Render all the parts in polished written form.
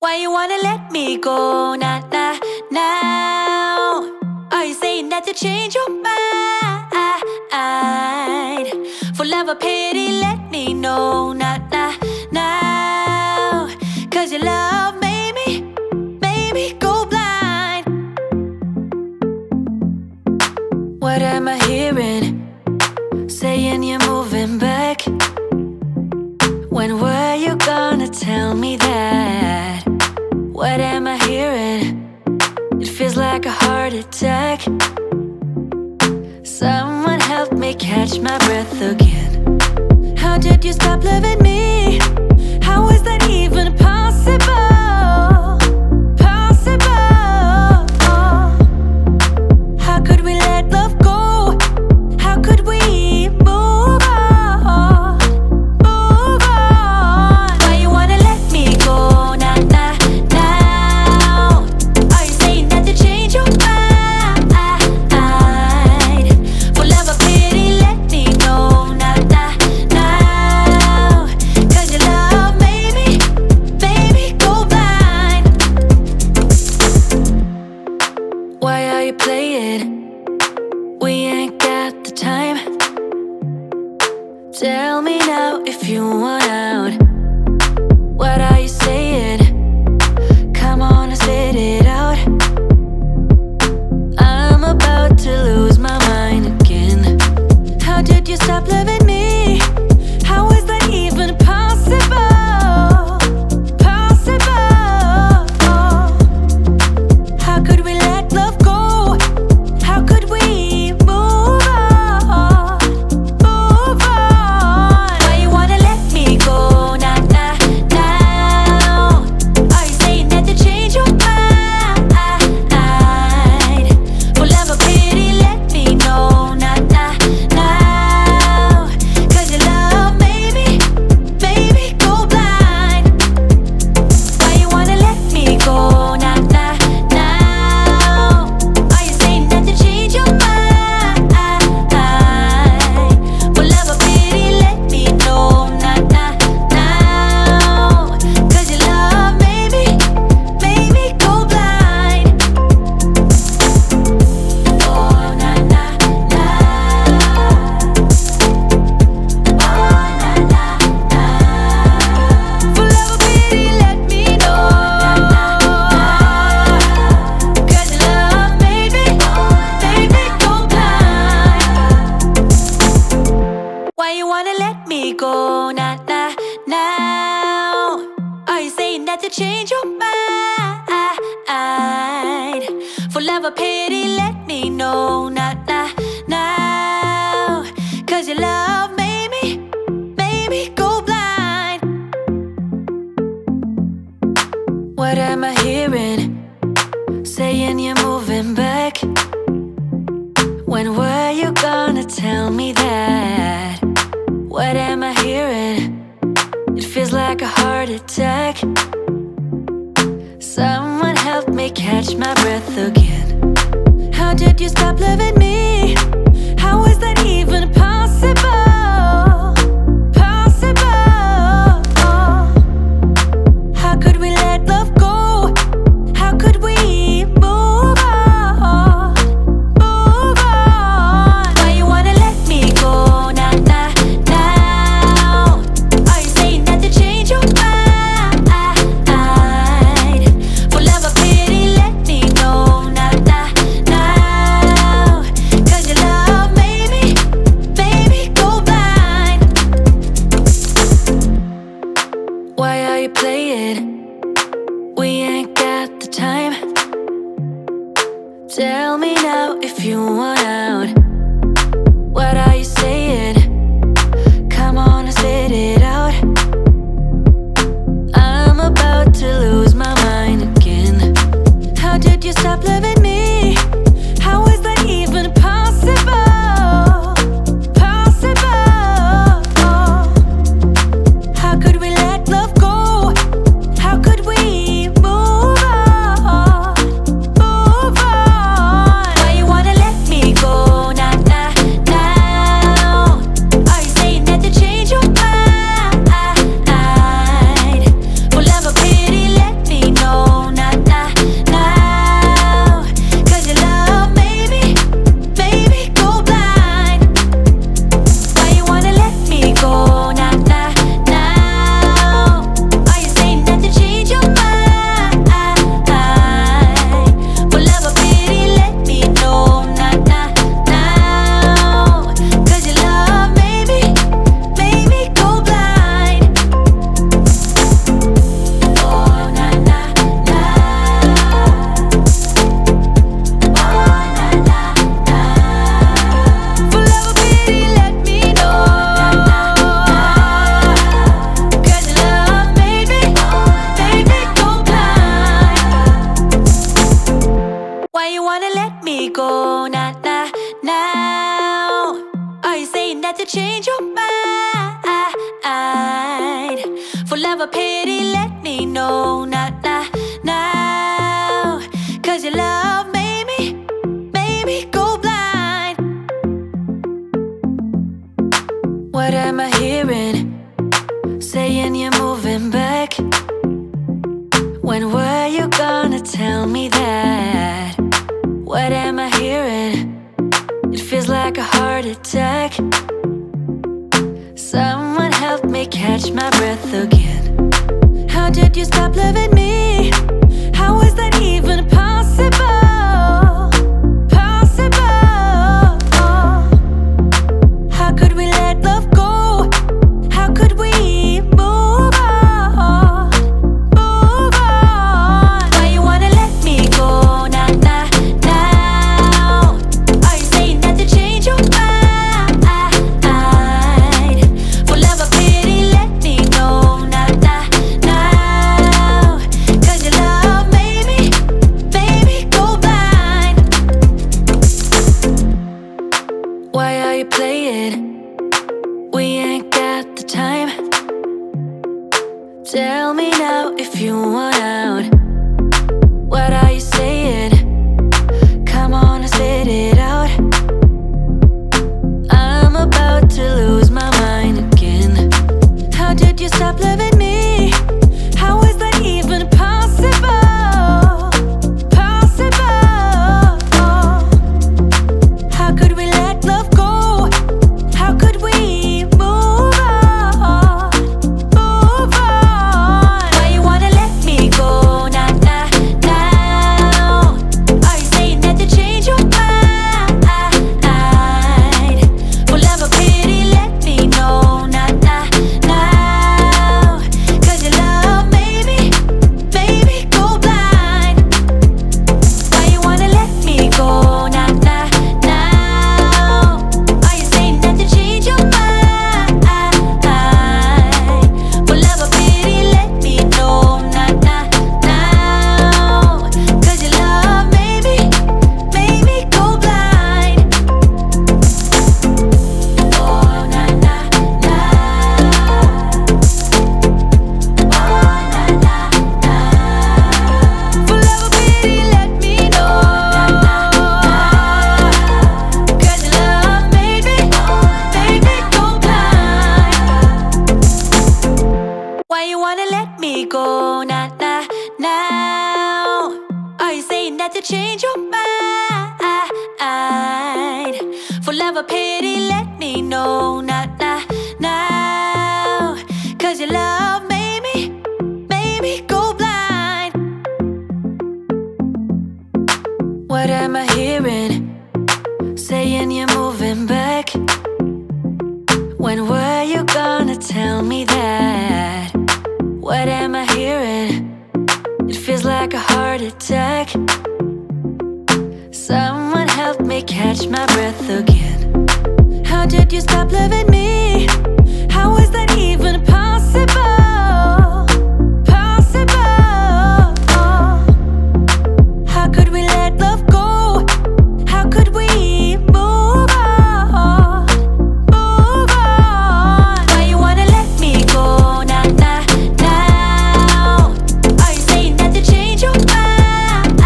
Why you wanna let me go? Nah, nah, now. Are you saying that you change your mind? For love or pity, let me know. Nah, nah, now. Cause your love made me go blind. What am I hearing? Saying you're moving back. When were you gonna tell me that? What am I hearing? It feels like a heart attack. Someone help me catch my breath again. How did you stop loving me? How is that even possible? Possible. How could we let love go? How could we move on? Move on. Why you wanna let me go? Nah, nah, now. Are you saying that you change your mind? For love or pity, let me know. Nah, nah, now. Cause your love made me go blind. Why are you playing? We ain't got the time. Tell me now if you want out. What are you saying? Come on and spit it out. I'm about to lose my mind again. How did you stop loving me? How is that even possible? Possible. How could we let love go? How could we move on? Move on. Why you wanna let me go? Nah, nah, now. Are you saying that you change your mind? For love or pity, let me know. Nah, nah, now. Cause your love made me go blind. Why you wanna let me go? Nah, nah, now. Are you saying that you change your mind? For love or pity, let me know. Nah, nah, now. Cause your love made me go blind. Oh, nah, nah, nah. Oh, nah, nah, nah. For love or pity, let me know. Cause your love made me go blind. Why you wanna let me go? Nah, nah, now. Are you saying that you change your mind? For love or pity, let me know. Nah, nah, now. Cause your love made me go blind. What am I hearing? Saying you're moving back. When were you gonna tell me that? What am I hearing? It feels like a heart attack. Someone help me catch my breath again. How did you stop loving me? How is that even possible? Possible. How could we let love go? How could we move on? Move on. Why you wanna let me go? Nah, nah, now. Are you saying that you change your mind? For love or pity, let me know. Nah, nah, now. Cause your love made me go blind. Why are you playing? We ain't got the time. Tell me now if you want out. What are you saying? Come on and spit it out. I'm about to lose my mind again. How did you stop loving me? How is that even possible? Possible. How could we let love go? How could we move on? Move on. Why you wanna let me wanna let me go? Nah, nah, now. Are you saying that to change your mind? For love or pity, let me know. Nah, nah, now. 'Cause your love made me go blind. What am I hearing? Saying you're moving back. When were you gonna tell me that? What am I hearing? It feels like a heart attack. Someone help me catch my breath again. How did you stop loving me? How is that even possible? Possible. How could we let love go? How could we move on? Move on. Why you wanna let me go? Nah, nah, now. Are you saying that to change your mind? For love or pity, let me know. Nah, nah, now. 'Cause your love made me go blind. Why are you playing? We ain't got the time. Tell me now if you want out. What are you saying? Come on and spit it out. I'm about to lose my mind again. How did you stop loving me? How is that even possible? Possible. How could we let love go? How could we move on? Move on. Why you wanna let me go? Nah, nah, now. Are you saying that to change your mind? For love or pity, let me know. Nah, nah, now. 'Cause your love made me go blind. Why you wanna let me go? Nah, nah, now. Are you saying that to change your mind? For love or pity, let me know. Nah, nah, now. 'Cause your love made me go blind. Oh, nah, nah, now. Oh, nah, nah, now. For love or pity, let me know. Cause your love made me go blind. Why you wanna let me go? Nah, nah, now. Are you saying that to change your mind? For love or pity, let me know. Nah, nah, now. 'Cause your love made me go blind. What am I hearing? Saying you're moving back. When were you gonna tell me that? What am I hearing? It feels like a heart attack. Someone help me catch my breath again. How did you stop loving me? How is that even possible? Possible. How could we let love go? How could we move on? Move on. Why you wanna let me go? Nah, nah, now. Are you saying that to change your mind?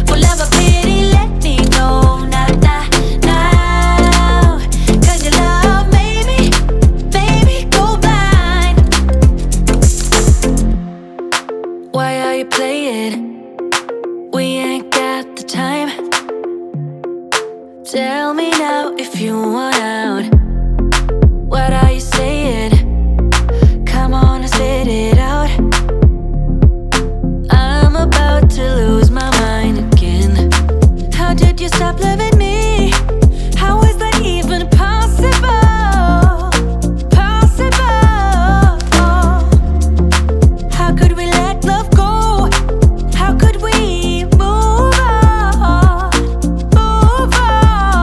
For love or pity, let me know. Nah, nah, now. 'Cause your love made me go blind. Why are you playing? We ain't got the time. Tell me now if you want